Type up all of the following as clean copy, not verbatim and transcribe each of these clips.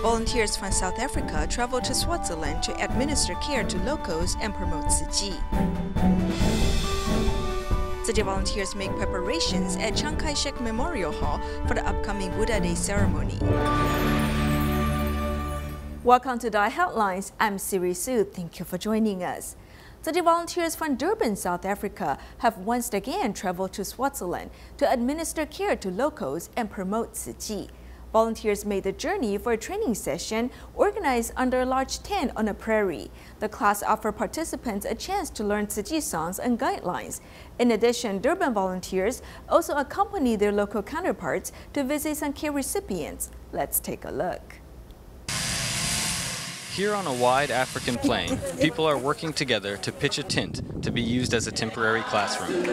Volunteers from South Africa travel to Swaziland to administer care to locals and promote Tzu Chi. Tzu Chi volunteers make preparations at Chiang Kai-shek Memorial Hall for the upcoming Buddha Day ceremony. Welcome to DaAi Headlines. I'm Siri Su. Thank you for joining us. Tzu Chi volunteers from Durban, South Africa have once again traveled to Swaziland to administer care to locals and promote Tzu Chi. Volunteers made the journey for a training session organized under a large tent on a prairie. The class offered participants a chance to learn Tzu Chi songs and guidelines. In addition, Durban volunteers also accompanied their local counterparts to visit some care recipients. Let's take a look. Here on a wide African plain, people are working together to pitch a tent to be used as a temporary classroom.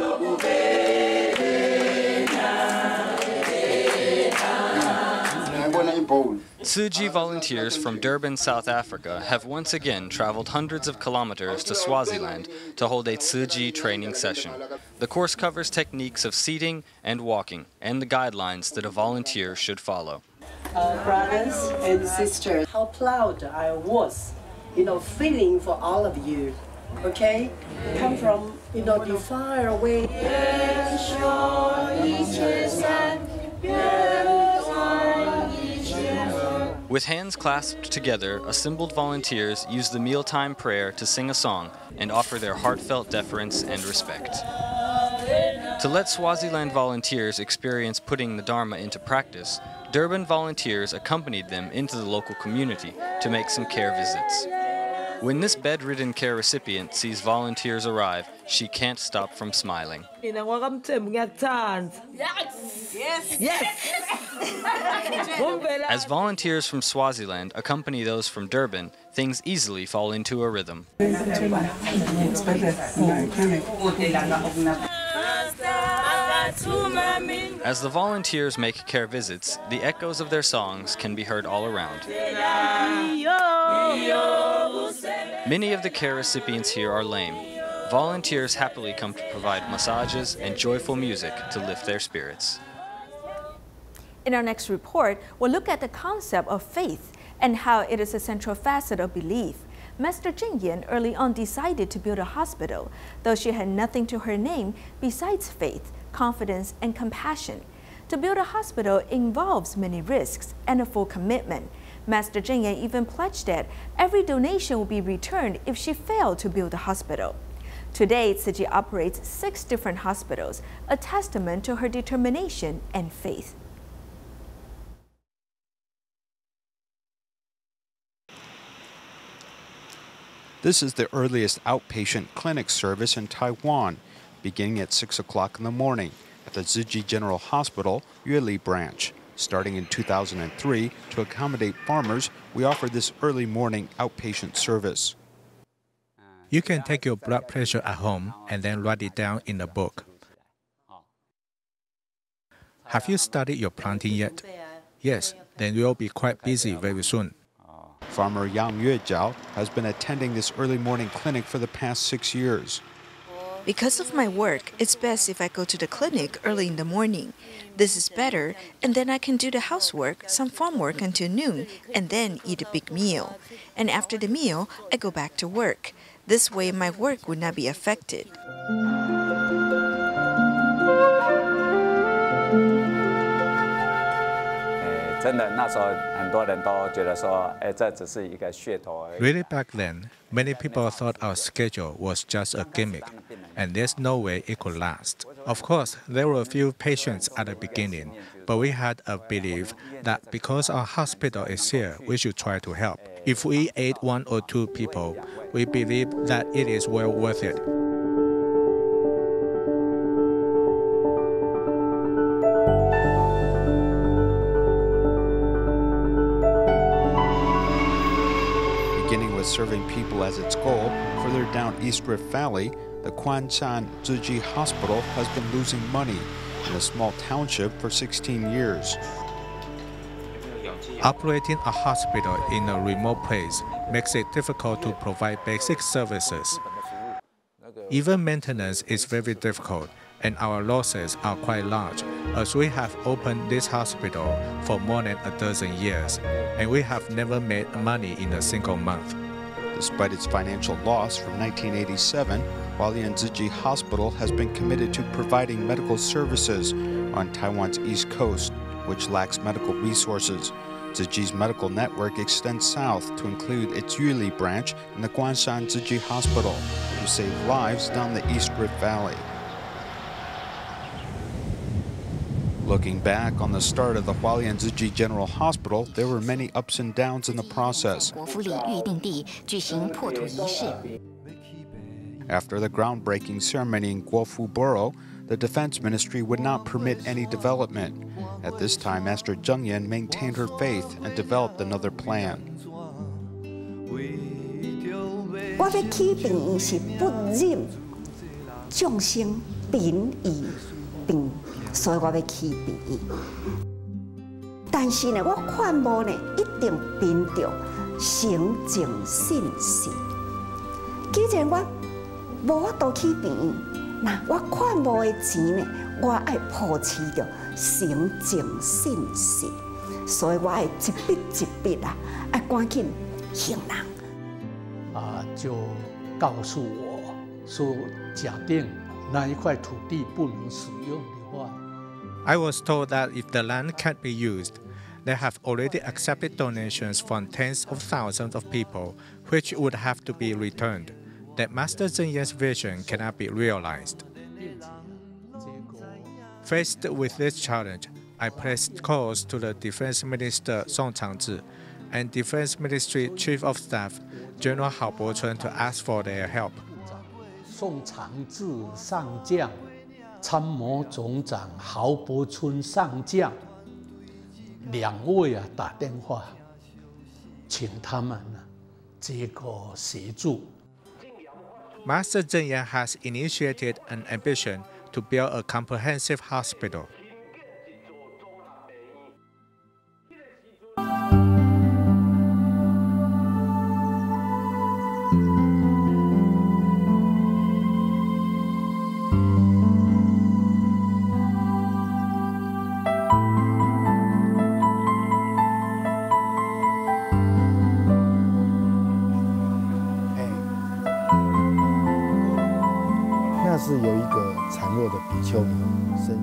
Tzu Chi volunteers from Durban, South Africa have once again traveled hundreds of kilometers to Swaziland to hold a Tzu Chi training session. The course covers techniques of seating and walking and the guidelines that a volunteer should follow. Brothers and sisters, how proud I was, feeling for all of you, okay? Come from, the far away. With hands clasped together, assembled volunteers use the mealtime prayer to sing a song and offer their heartfelt deference and respect. To let Swaziland volunteers experience putting the Dharma into practice, Durban volunteers accompanied them into the local community to make some care visits. When this bedridden care recipient sees volunteers arrive, she can't stop from smiling. As volunteers from Swaziland accompany those from Durban, things easily fall into a rhythm. As the volunteers make care visits, the echoes of their songs can be heard all around. Many of the care recipients here are lame. Volunteers happily come to provide massages and joyful music to lift their spirits. In our next report, we'll look at the concept of faith and how it is a central facet of belief. Master Jing Yan early on decided to build a hospital, though she had nothing to her name besides faith, confidence, and compassion. To build a hospital involves many risks and a full commitment. Master Jing Yan even pledged that every donation will be returned if she failed to build a hospital. Today, Tzu Chi operates 6 different hospitals, a testament to her determination and faith. This is the earliest outpatient clinic service in Taiwan, beginning at 6 o'clock in the morning at the Tzu Chi General Hospital, Yueli branch. Starting in 2003, to accommodate farmers, we offer this early morning outpatient service. You can take your blood pressure at home and then write it down in a book. Have you studied your planting yet? Yes, then you'll be quite busy very soon. Farmer Yang Yuejiao has been attending this early morning clinic for the past 6 years. Because of my work, it's best if I go to the clinic early in the morning. This is better, and then I can do the housework, some farm work until noon, and then eat a big meal. And after the meal, I go back to work. This way, my work would not be affected. Really back then, many people thought our schedule was just a gimmick, and there's no way it could last. Of course, there were a few patients at the beginning, but we had a belief that because our hospital is here, we should try to help. If we aid 1 or 2 people, we believe that it is well worth it. Beginning with serving people as its goal, further down East Rift Valley, the Kwanshan Tzu Chi Hospital has been losing money in a small township for 16 years. Operating a hospital in a remote place makes it difficult to provide basic services. Even maintenance is very difficult, and our losses are quite large as we have opened this hospital for more than a dozen years, and we have never made money in a single month. Despite its financial loss from 1987, Hualien Tzu Chi Hospital has been committed to providing medical services on Taiwan's east coast, which lacks medical resources. Tzu Chi's medical network extends south to include its Yuli branch and the Guanshan Tzu Chi Hospital to save lives down the East Rift Valley. Looking back on the start of the Hualien Tzu Chi General Hospital, there were many ups and downs in the process. After the groundbreaking ceremony in Guofu Borough, the Defense Ministry would not permit any development. At this time, Master Zheng Yan maintained her faith and developed another plan. I was told that if the land can't be used, they have already accepted donations from tens of thousands of people, which would have to be returned. That Master Zheng Yan's vision cannot be realized. Faced with this challenge, I placed calls to the Defense Minister Song Changzhi and Defense Ministry Chief of Staff General Hao Bochun to ask for their help. 宋长治上将、参谋总长郝柏村上将两位打电话，请他们这个协助。 Master Zheng Yan has initiated an ambition to build a comprehensive hospital.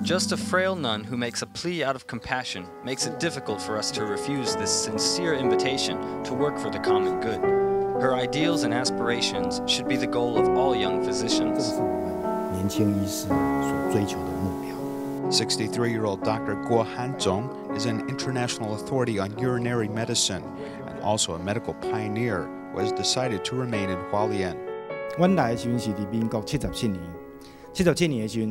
Just a frail nun who makes a plea out of compassion makes it difficult for us to refuse this sincere invitation to work for the common good. Her ideals and aspirations should be the goal of all young physicians. 63-year-old Dr. Guo Hanzhong is an international authority on urinary medicine and also a medical pioneer who has decided to remain in Hualien. 我来的时候是伫民国77年，77年的时候。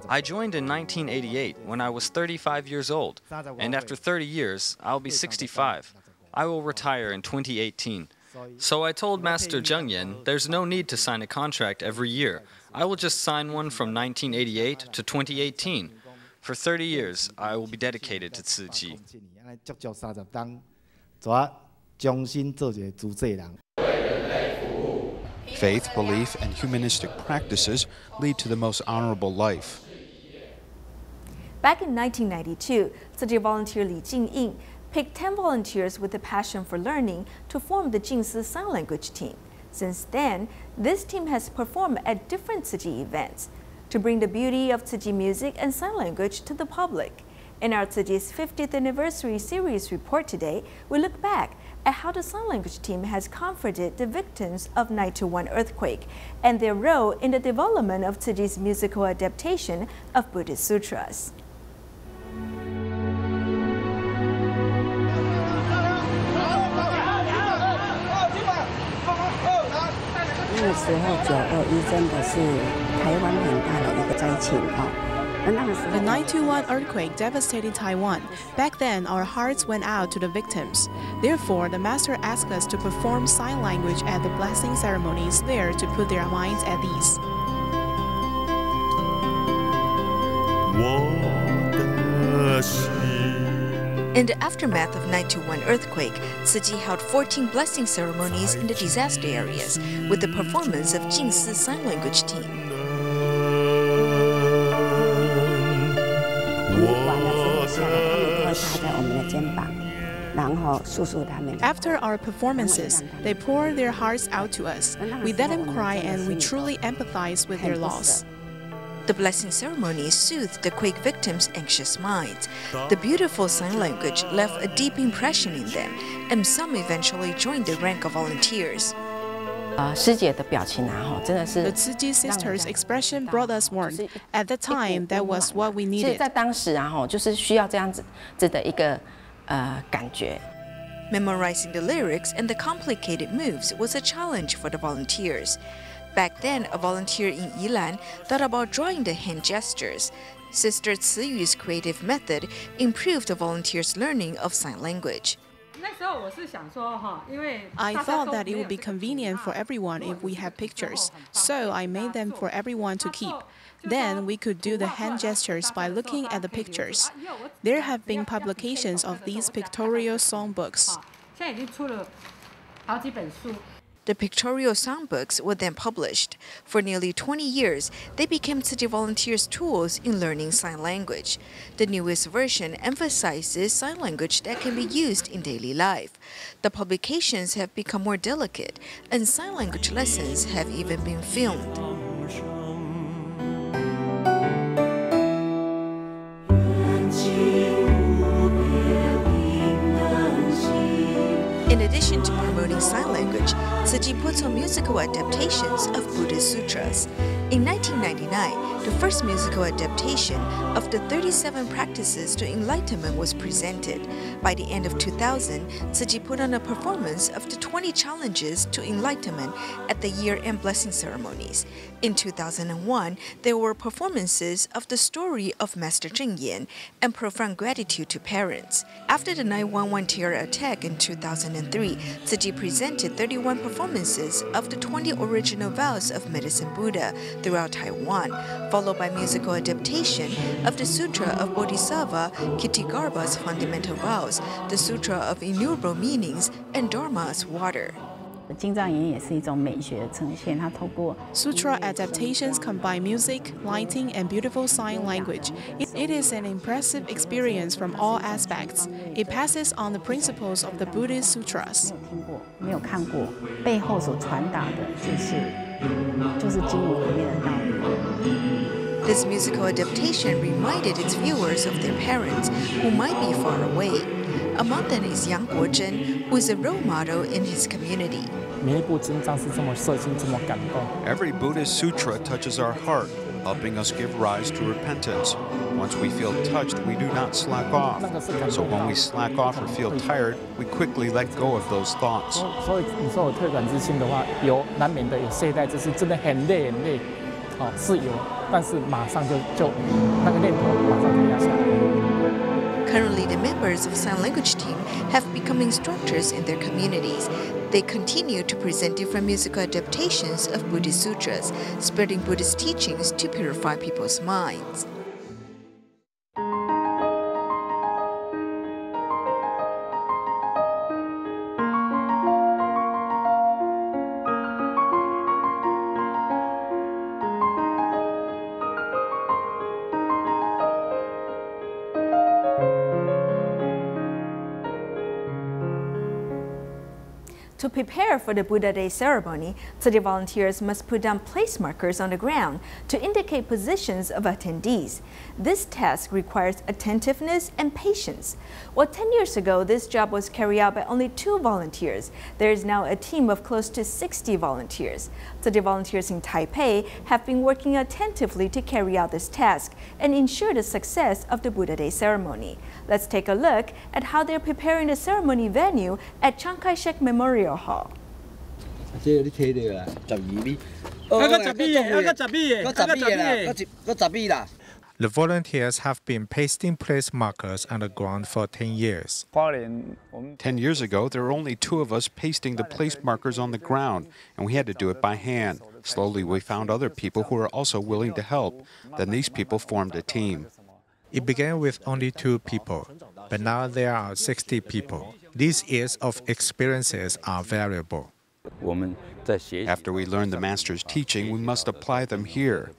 I joined in 1988 when I was 35 years old, and after 30 years, I'll be 65. I will retire in 2018. So I told Master Zheng Yan there's no need to sign a contract every year. I will just sign one from 1988 to 2018. For 30 years, I will be dedicated to Tzu Chi. Faith, belief, and humanistic practices lead to the most honorable life. Back in 1992, Tzu Chi volunteer Li Jingying picked 10 volunteers with a passion for learning to form the Jingsi Sign Language team. Since then, this team has performed at different Tzu Chi events to bring the beauty of Tzu Chi music and sign language to the public. In our Tzu Chi's 50th anniversary series report today, we look back at how the sign language team has comforted the victims of 9/21 earthquake and their role in the development of Tzu Chi's musical adaptation of Buddhist sutras. 那个时候921真的是台湾很大的一个灾情哈。 The 9/21 earthquake devastated Taiwan. Back then, our hearts went out to the victims. Therefore, the master asked us to perform sign language at the blessing ceremonies there to put their minds at ease. In the aftermath of 9/21 earthquake, Tzu Chi held 14 blessing ceremonies in the disaster areas with the performance of Jingsi Sign Language team. 完了之后下来，他们都会趴在我们的肩膀，然后诉说他们。After our performances, they pour their hearts out to us. We let them cry and we truly empathize with their loss. The blessing ceremony soothed the quake victims' anxious minds. The beautiful sign language left a deep impression in them, and some eventually joined the rank of volunteers. 师姐的表情啊，真的是 The Tzu Chi sisters' expression brought us warmth. At that time, that was what we 所以 needed. 在当时啊，就是需要这样子的一个感觉。 Memorizing the lyrics and the complicated moves was a challenge for the volunteers. Back then, a volunteer in Yilan thought about drawing the hand gestures. Sister Tzu Yu's creative method improved the volunteers' learning of sign language. I thought that it would be convenient for everyone if we had pictures, so I made them for everyone to keep. Then we could do the hand gestures by looking at the pictures. There have been publications of these pictorial songbooks. The pictorial songbooks were then published. For nearly 20 years, they became Tzu Chi volunteers' tools in learning sign language. The newest version emphasizes sign language that can be used in daily life. The publications have become more delicate, and sign language lessons have even been filmed. In addition to promoting sign language, Tzu Chi puts on musical adaptations of Buddhist sutras. In 1999, the first musical adaptation of the 37 Practices to Enlightenment was presented. By the end of 2000, Tzu Chi put on a performance of the 20 challenges to enlightenment at the year-end blessing ceremonies. In 2001, there were performances of the story of Master Cheng Yen and profound gratitude to parents. After the 9/11 terror attack in 2003, Tzu Chi presented 31 performances of the 20 original vows of Medicine Buddha throughout Taiwan, followed by musical adaptation of the Sutra of Bodhisattva Kittigarbha's fundamental vows, the Sutra of Innumerable Meanings, and Dharma's water. Sutra adaptations combine music, lighting, and beautiful sign language. It is an impressive experience from all aspects. It passes on the principles of the Buddhist sutras. This musical adaptation reminded its viewers of their parents, who might be far away. Among them is Yang Guozhen, who is a role model in his community. Every Buddhist sutra touches our heart, helping us give rise to repentance. Once we feel touched, we do not slack off. So when we slack off or feel tired, we quickly let go of those thoughts. Currently, the members of sign language team have become instructors in their communities. They continue to present different musical adaptations of Buddhist sutras, spreading Buddhist teachings to purify people's minds. To prepare for the Buddha Day ceremony, Tzu Chi volunteers must put down place markers on the ground to indicate positions of attendees. This task requires attentiveness and patience. Well, 10 years ago, this job was carried out by only 2 volunteers. There is now a team of close to 60 volunteers. Tzu Chi volunteers in Taipei have been working attentively to carry out this task and ensure the success of the Buddha Day ceremony. Let's take a look at how they're preparing the ceremony venue at Chiang Kai-shek Memorial Hall. The volunteers have been pasting place markers on the ground for 10 years. 10 years ago, there were only 2 of us pasting the place markers on the ground, and we had to do it by hand. Slowly, we found other people who were also willing to help. Then these people formed a team. It began with only 2 people, but now there are 60 people. These years of experiences are valuable. After we learn the Master's teaching, we must apply them here.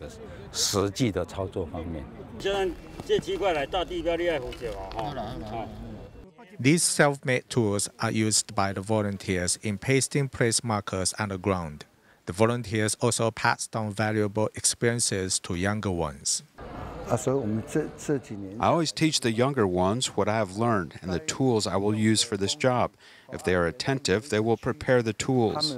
These self-made tools are used by the volunteers in pasting place markers on the ground. The volunteers also pass down valuable experiences to younger ones. I always teach the younger ones what I have learned and the tools I will use for this job. If they are attentive, they will prepare the tools.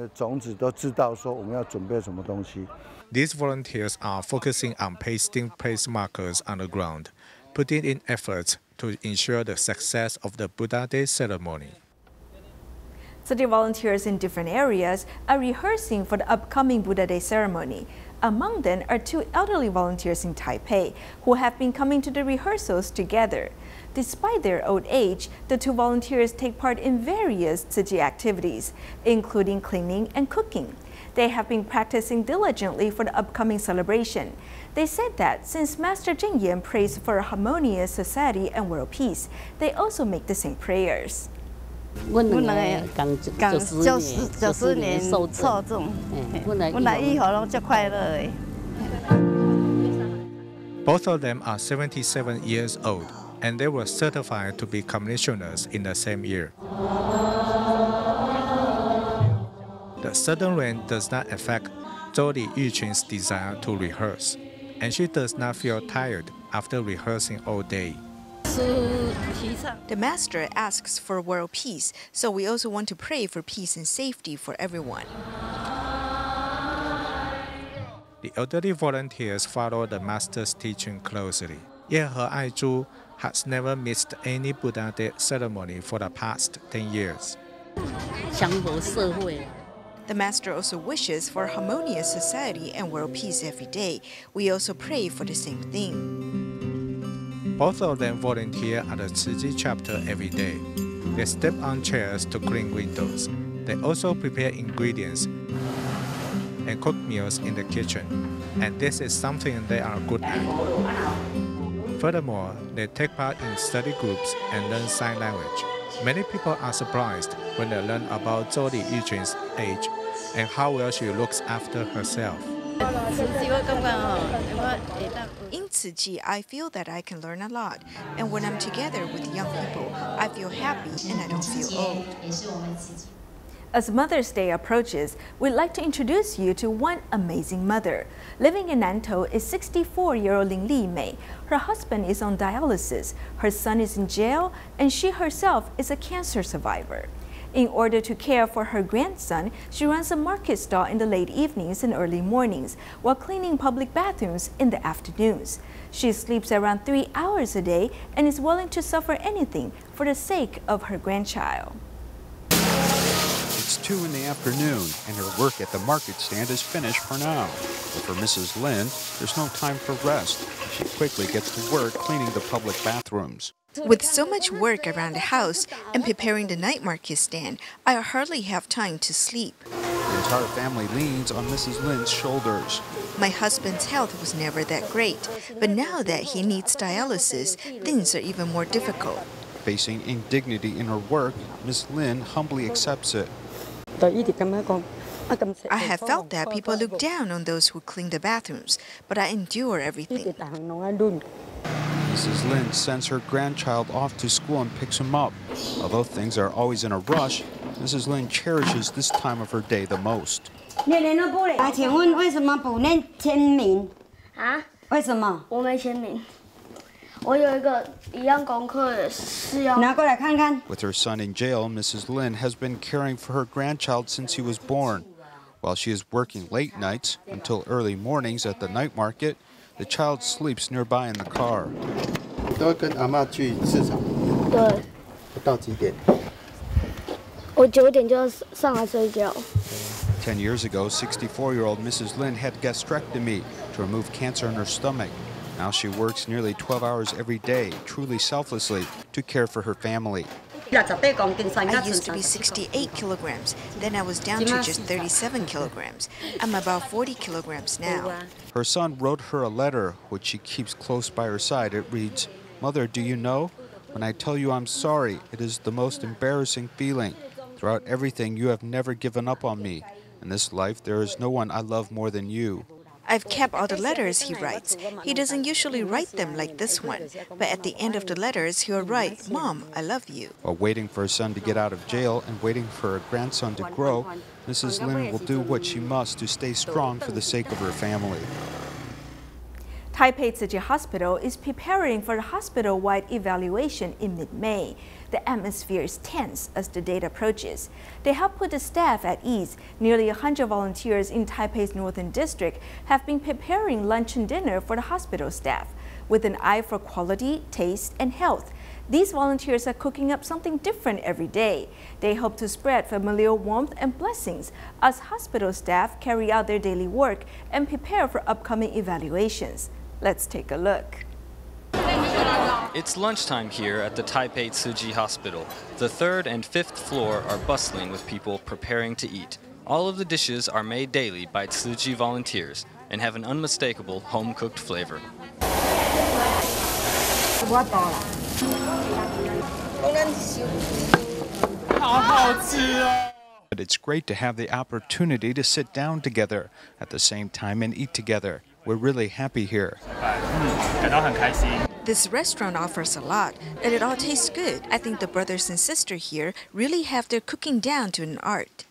These volunteers are focusing on pasting place markers on the ground, putting in efforts to ensure the success of the Buddha Day ceremony. City volunteers in different areas are rehearsing for the upcoming Buddha Day ceremony. Among them are 2 elderly volunteers in Taipei who have been coming to the rehearsals together. Despite their old age, the 2 volunteers take part in various Tzu Chi activities, including cleaning and cooking. They have been practicing diligently for the upcoming celebration. They said that since Master Jingyan prays for a harmonious society and world peace, they also make the same prayers. Both of them are 77 years old, and they were certified to be commissioners in the same year. The sudden rain does not affect Zhou Li Yuqun's desire to rehearse, and she does not feel tired after rehearsing all day. The master asks for world peace, so we also want to pray for peace and safety for everyone. The elderly volunteers follow the master's teaching closely. Ye Aizhu has never missed any Buddha Day ceremony for the past 10 years. The master also wishes for a harmonious society and world peace every day. We also pray for the same thing. Both of them volunteer at the Tzu Chi chapter every day. They step on chairs to clean windows. They also prepare ingredients and cook meals in the kitchen, and this is something they are good at. Furthermore, they take part in study groups and learn sign language. Many people are surprised when they learn about Zhou Li Yuqun's age and how well she looks after herself. In Tzu Chi, I feel that I can learn a lot, and when I'm together with young people, I feel happy and I don't feel old. As Mother's Day approaches, we'd like to introduce you to one amazing mother. Living in Nantou is 64-year-old Lin Li Mei. Her husband is on dialysis, her son is in jail, and she herself is a cancer survivor. In order to care for her grandson, she runs a market stall in the late evenings and early mornings, while cleaning public bathrooms in the afternoons. She sleeps around 3 hours a day and is willing to suffer anything for the sake of her grandchild. It's 2 in the afternoon, and her work at the market stand is finished for now. But for Mrs. Lin, there's no time for rest. She quickly gets to work cleaning the public bathrooms. With so much work around the house and preparing the night market stand, I hardly have time to sleep. The entire family leans on Mrs. Lin's shoulders. My husband's health was never that great, but now that he needs dialysis, things are even more difficult. Facing indignity in her work, Ms. Lin humbly accepts it. I have felt that people look down on those who clean the bathrooms, but I endure everything. Mrs. Lin sends her grandchild off to school and picks him up. Although things are always in a rush, Mrs. Lin cherishes this time of her day the most. With her son in jail, Mrs. Lin has been caring for her grandchild since he was born. While she is working late nights until early mornings at the night market, the child sleeps nearby in the car. 10 years ago, 64-year-old Mrs. Lin had gastrectomy to remove cancer in her stomach. Now she works nearly 12 hours every day, truly selflessly, to care for her family. I used to be 68 kilograms, then I was down to just 37 kilograms. I'm about 40 kilograms now. Her son wrote her a letter, which she keeps close by her side. It reads, "Mother, do you know? When I tell you I'm sorry, it is the most embarrassing feeling. Throughout everything, you have never given up on me. In this life, there is no one I love more than you." I've kept all the letters he writes. He doesn't usually write them like this one, but at the end of the letters, he'll write, "Mom, I love you." While waiting for her son to get out of jail and waiting for her grandson to grow, Mrs. Lin will do what she must to stay strong for the sake of her family. Taipei Tzu Chi Hospital is preparing for the hospital-wide evaluation in mid-May. The atmosphere is tense as the date approaches. To help put the staff at ease, nearly 100 volunteers in Taipei's Northern District have been preparing lunch and dinner for the hospital staff. With an eye for quality, taste, and health, these volunteers are cooking up something different every day. They hope to spread familial warmth and blessings as hospital staff carry out their daily work and prepare for upcoming evaluations. Let's take a look. It's lunchtime here at the Taipei Tzu Chi Hospital. The 3rd and 5th floor are bustling with people preparing to eat. All of the dishes are made daily by Tzu Chi volunteers and have an unmistakable home-cooked flavor. But it's great to have the opportunity to sit down together at the same time and eat together. We're really happy here. This restaurant offers a lot, and it all tastes good. I think the brothers and sisters here really have their cooking down to an art.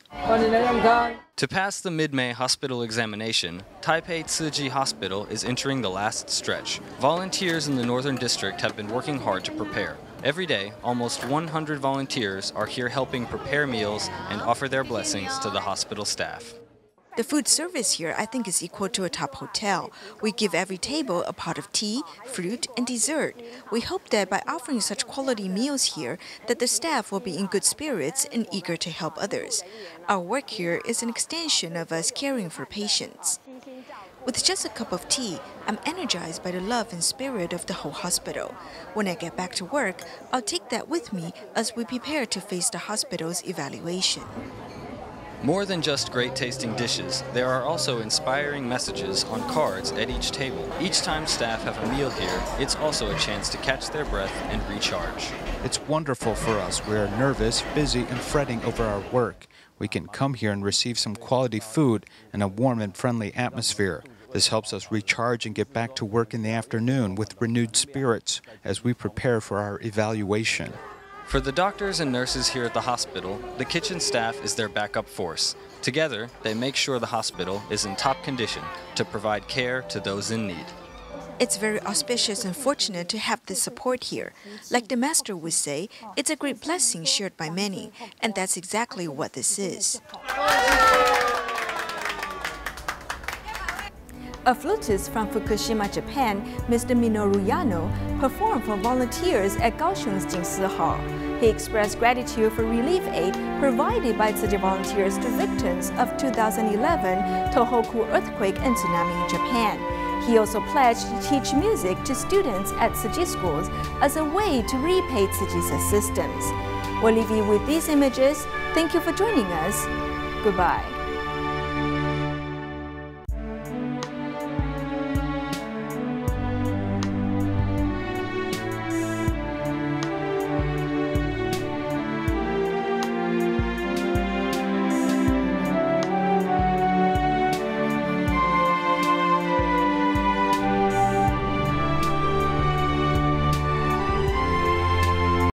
To pass the mid-May hospital examination, Taipei Tzu Chi Hospital is entering the last stretch. Volunteers in the Northern District have been working hard to prepare. Every day, almost 100 volunteers are here helping prepare meals and offer their blessings to the hospital staff. The food service here, I think, is equal to a top hotel. We give every table a pot of tea, fruit, and dessert. We hope that by offering such quality meals here, that the staff will be in good spirits and eager to help others. Our work here is an extension of us caring for patients. With just a cup of tea, I'm energized by the love and spirit of the whole hospital. When I get back to work, I'll take that with me as we prepare to face the hospital's evaluation. More than just great-tasting dishes, there are also inspiring messages on cards at each table. Each time staff have a meal here, it's also a chance to catch their breath and recharge. It's wonderful for us. We are nervous, busy, and fretting over our work. We can come here and receive some quality food in a warm and friendly atmosphere. This helps us recharge and get back to work in the afternoon with renewed spirits as we prepare for our evaluation. For the doctors and nurses here at the hospital, the kitchen staff is their backup force. Together, they make sure the hospital is in top condition to provide care to those in need. It's very auspicious and fortunate to have this support here. Like the master would say, it's a great blessing shared by many, and that's exactly what this is. A flutist from Fukushima, Japan, Mr. Minoru Yano, performed for volunteers at Kaohsiung's Jingsi Hall. He expressed gratitude for relief aid provided by Tzu Chi volunteers to victims of 2011 Tohoku earthquake and tsunami in Japan. He also pledged to teach music to students at Tzu Chi schools as a way to repay Tzu Chi's assistance. We'll leave you with these images. Thank you for joining us. Goodbye.